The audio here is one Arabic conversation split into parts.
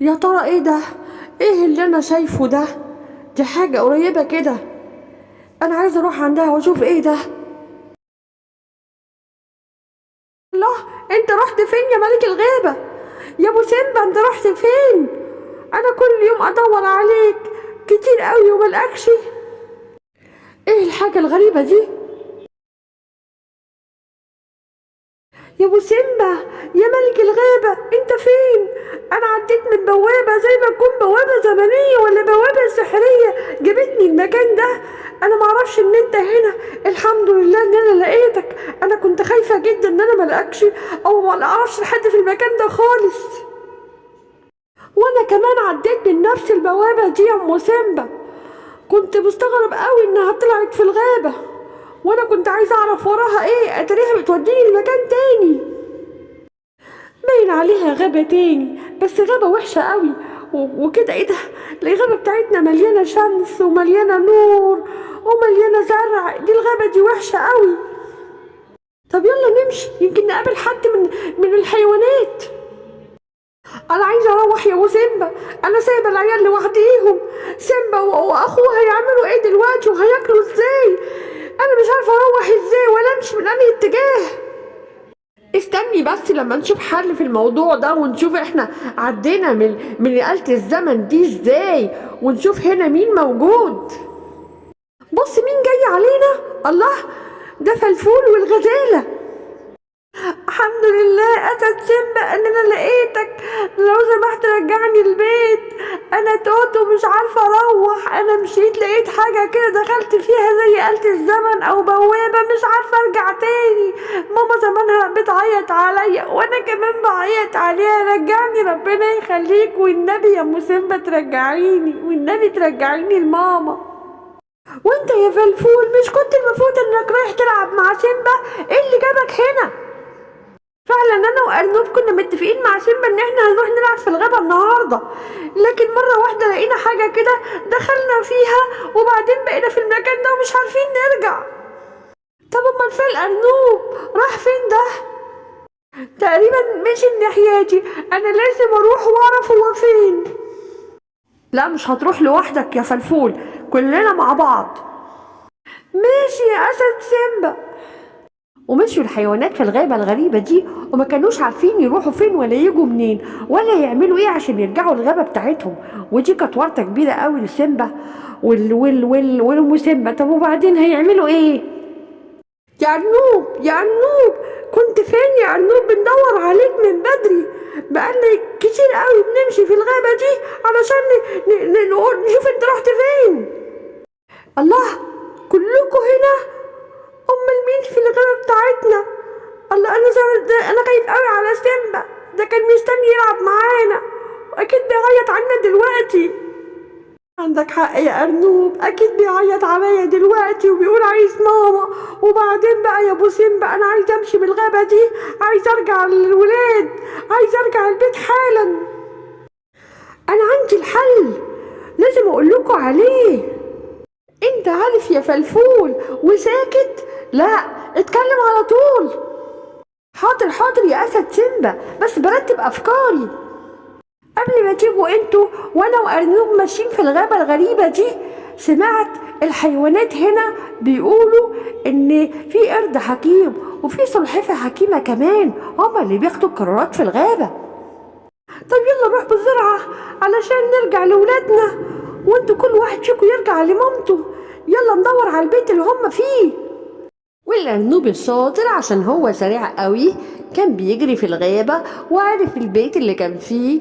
يا ترى ايه ده؟ ايه اللي انا شايفه ده؟ دي حاجة قريبة كده. انا عايزة اروح عندها واشوف ايه ده. الله، انت رحت فين يا ملك الغابة؟ يا ابو سيمبا انت رحت فين؟ انا كل يوم ادور عليك كتير قوي وملقكش. ايه الحاجة الغريبة دي؟ يا ابو سيمبا، يا ملك الغابة انت فين؟ انا عديت من بوابة زي ما تكون بوابة زمنية ولا بوابة سحرية جابتني المكان ده. انا معرفش ان انت هنا. الحمد لله ان انا لقيتك. انا كنت خايفة جدا ان انا ملقكش او ما اعرفش حد في المكان ده خالص. وانا كمان عديت من نفس البوابة دي يا ام سيمبا. كنت مستغرب قوي انها طلعت في الغابة، وانا كنت عايزة اعرف وراها ايه. اتاريها بتوديني لمكان تاني. باين عليها غابة تاني، بس غابة وحشة قوي وكده. ايه ده؟ الغابة بتاعتنا مليانة شمس ومليانة نور ومليانة زرع. دي الغابة دي وحشة قوي. طب يلا نمشي، يمكن نقابل حد من الحيوانات. انا عايزة اروح يا ابو سيمبا. انا سايبة العيال لوحديهم. سيمبا واخوه هيعملوا ايه دلوقتي وهياكلوا ازاي؟ انا مش عارفة اروح ازاي ولا امشي من انهي اتجاه. استني بس لما نشوف حل في الموضوع ده، ونشوف احنا عدينا من آلة الزمن دي ازاي، ونشوف هنا مين موجود. بص مين جاي علينا. الله، ده فلفول والغزالة. الحمد لله اسد سيمبا ان انا لقيتك. لو سمحت رجعني البيت. انا توت ومش عارفه اروح. انا مشيت لقيت حاجه كده دخلت فيها زي آلة الزمن او بوابه، مش عارفه ارجع تاني. ماما زمانها بتعيط عليا وانا كمان بعيط عليها. رجعني ربنا يخليك، والنبي يا ام سيمبا ترجعيني، والنبي ترجعيني لماما. وانت يا فلفول مش كنت المفروض انك رايح تلعب مع سيمبا؟ ايه اللي جابك هنا؟ فعلا انا وارنوب كنا متفقين مع سيمبا ان احنا هنروح نلعب في الغابة النهاردة، لكن مرة واحدة لقينا حاجة كده دخلنا فيها وبعدين بقينا في المكان ده ومش عارفين نرجع. طب امال فين ارنوب؟ راح فين ده؟ تقريبا مشي الناحية. انا لازم اروح واعرف هو فين. لا مش هتروح لوحدك يا فلفول، كلنا مع بعض. ماشي يا اسد سيمبا. ومشوا الحيوانات في الغابة الغريبة دي، وما كانوش عارفين يروحوا فين ولا يجوا منين ولا يعملوا ايه عشان يرجعوا الغابة بتاعتهم. ودي كانت ورطة كبيرة قوي لسيمبا والأم سيمبا. طب وبعدين هيعملوا ايه؟ يا ارنوب، يا ارنوب، كنت فين يا ارنوب؟ بندور عليك من بدري. بقالنا كتير قوي بنمشي في الغابة دي علشان نشوف انت رحت فين. الله، كلكم هنا؟ امال مين في الغابة بتاعتنا؟ الله، انا خايف قوي على سيمبا. ده كان مستني يلعب معانا واكيد بيعيط عنا دلوقتي. عندك حق يا ارنوب، اكيد بيعيط عليا دلوقتي وبيقول عايز ماما. وبعدين بقى يا ابو سيمبا، انا عايز امشي من الغابة دي، عايز ارجع للولاد، عايز ارجع البيت حالا. انا عندي الحل، لازم اقول لكم عليه. انت عارف يا فلفول وساكت؟ لا، اتكلم على طول. حاضر حاضر يا اسد سيمبا، بس برتب افكاري. قبل ما تيجوا انتوا وانا وارنوب ماشيين في الغابة الغريبة دي، سمعت الحيوانات هنا بيقولوا ان في قرد حكيم وفي سلحفاة حكيمة كمان، هما اللي بياخدوا القرارات في الغابة. طب يلا نروح بسرعة علشان نرجع لولادنا، وانتوا كل واحد فيكم يرجع لمامته. يلا ندور على البيت اللي هم فيه. والأرنوب الشاطر عشان هو سريع قوي كان بيجري في الغابة وعرف البيت اللي كان فيه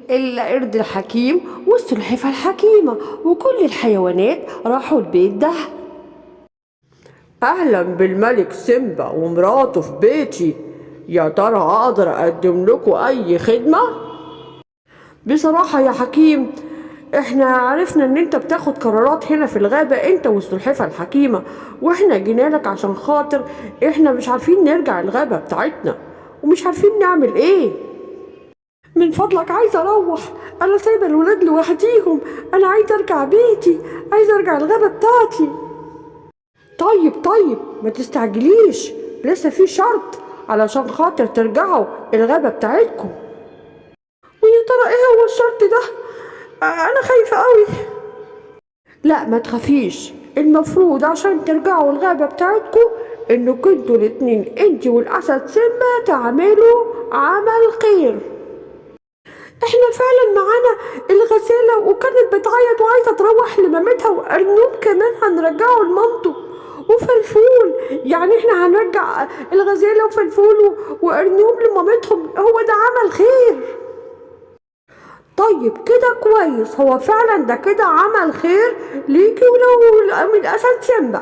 القرد الحكيم والسلحفاة الحكيمة، وكل الحيوانات راحوا البيت ده. أهلا بالملك سيمبا ومراته في بيتي. يا ترى أقدر أقدم لكم أي خدمة؟ بصراحة يا حكيم، احنا عرفنا ان انت بتاخد قرارات هنا في الغابة، انت والسلحفاة الحكيمة، واحنا جينالك عشان خاطر احنا مش عارفين نرجع الغابة بتاعتنا ومش عارفين نعمل ايه. من فضلك عايزة اروح، انا سايبة الولاد لوحديهم. انا عايزة ارجع بيتي، عايزة ارجع الغابة بتاعتي. طيب ما تستعجليش، لسه في شرط علشان خاطر ترجعوا الغابة بتاعتكم. ويا ترى الشط ده؟ انا خايفة قوي. لا ما تخافيش، المفروض عشان ترجعوا الغابة بتاعتكم انكم انتوا الاتنين، انت والاسد سيمبا، تعملوا عمل خير. احنا فعلا معانا الغسالة وكانت بتعيط وعايزة تروح لمامتها، وارنوب كمان هنرجعه لمامته، وفلفول. يعني احنا هنرجع الغزالة وفلفول وارنوب لمامتهم، هو ده عمل خير. طيب كده كويس، هو فعلا ده كده عمل خير ليكي ولو من الاسد سيمبا.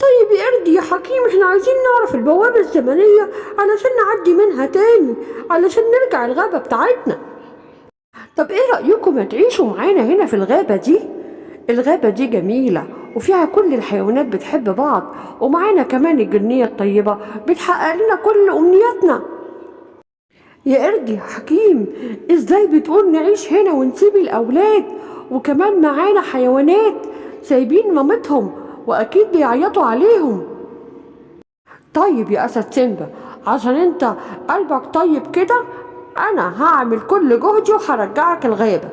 طيب يا قردي يا حكيم، احنا عايزين نعرف البوابة الزمنية علشان نعدي منها تاني، علشان نرجع الغابة بتاعتنا. طب ايه رأيكم ما تعيشوا معانا هنا في الغابة دي؟ الغابة دي جميلة وفيها كل الحيوانات بتحب بعض، ومعانا كمان الجنية الطيبة بتحقق لنا كل أمنياتنا. يا قردي يا حكيم، ازاي بتقول نعيش هنا ونسيب الأولاد؟ وكمان معانا حيوانات سايبين مامتهم وأكيد بيعيطوا عليهم. طيب يا أسد سيمبا، عشان انت قلبك طيب كده، أنا هعمل كل جهدي وهرجعك الغابة.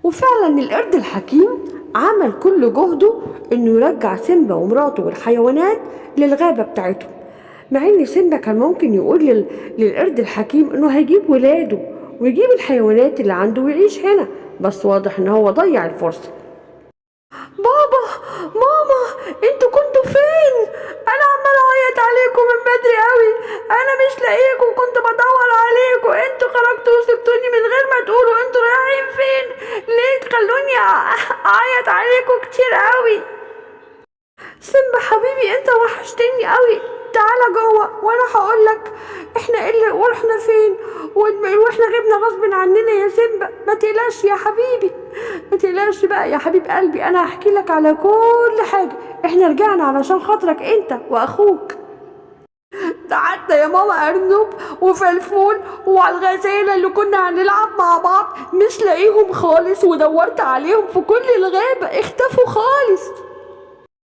وفعلا القرد الحكيم عمل كل جهده انه يرجع سيمبا ومراته والحيوانات للغابة بتاعتهم، مع ان سيمبا كان ممكن يقول للقرد الحكيم انه هيجيب ولاده ويجيب الحيوانات اللي عنده ويعيش هنا، بس واضح ان هو ضيع الفرصة. بابا، ماما، انتوا كنتوا فين؟ انا عمال اعيط عليكم من بدري قوي، انا مش لاقيكم، كنت بدور عليكم، انتوا خرجتوا وسبتوني من غير ما تقولوا انتوا رايحين فين. ليه تخلوني اعيط عليكم كتير قوي؟ سيمبا حبيبي انت وحشتني قوي، تعالى جوه وانا هقولك احنا ايه اللي ورحنا فين واحنا غبنا غصب عننا يا سيمبا. ما تقلقش يا حبيبي، ما تقلقش بقى يا حبيب قلبي، انا هحكي لك على كل حاجه. احنا رجعنا علشان خاطرك انت واخوك. ده حتى يا ماما ارنب وفلفول وعلى الغزاله اللي كنا هنلعب مع بعض مش لاقيهم خالص، ودورت عليهم في كل الغابه اختفوا خالص.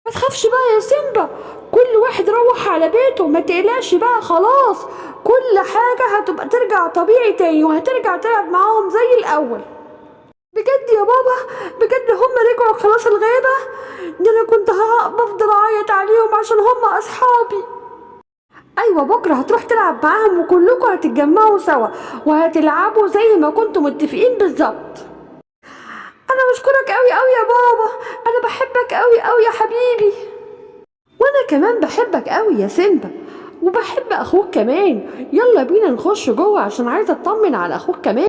ما تخافش بقى يا سيمبا، كل واحد روح على بيته، ما تقلقش بقى، خلاص كل حاجة هتبقى ترجع طبيعي تاني وهترجع تلعب معاهم زي الأول. بجد يا بابا، بجد هم رجعوا خلاص الغابة؟ ده أنا كنت بفضل أعيط عليهم عشان هم أصحابي. أيوة بكرة هتروح تلعب معاهم وكلكم هتتجمعوا سوا وهتلعبوا زي ما كنتوا متفقين بالظبط. انا بشكرك قوي قوي يا بابا، انا بحبك قوي قوي يا حبيبي. وانا كمان بحبك قوي يا سيمبا، وبحب اخوك كمان. يلا بينا نخش جوه عشان عايزه اطمن على اخوك كمان.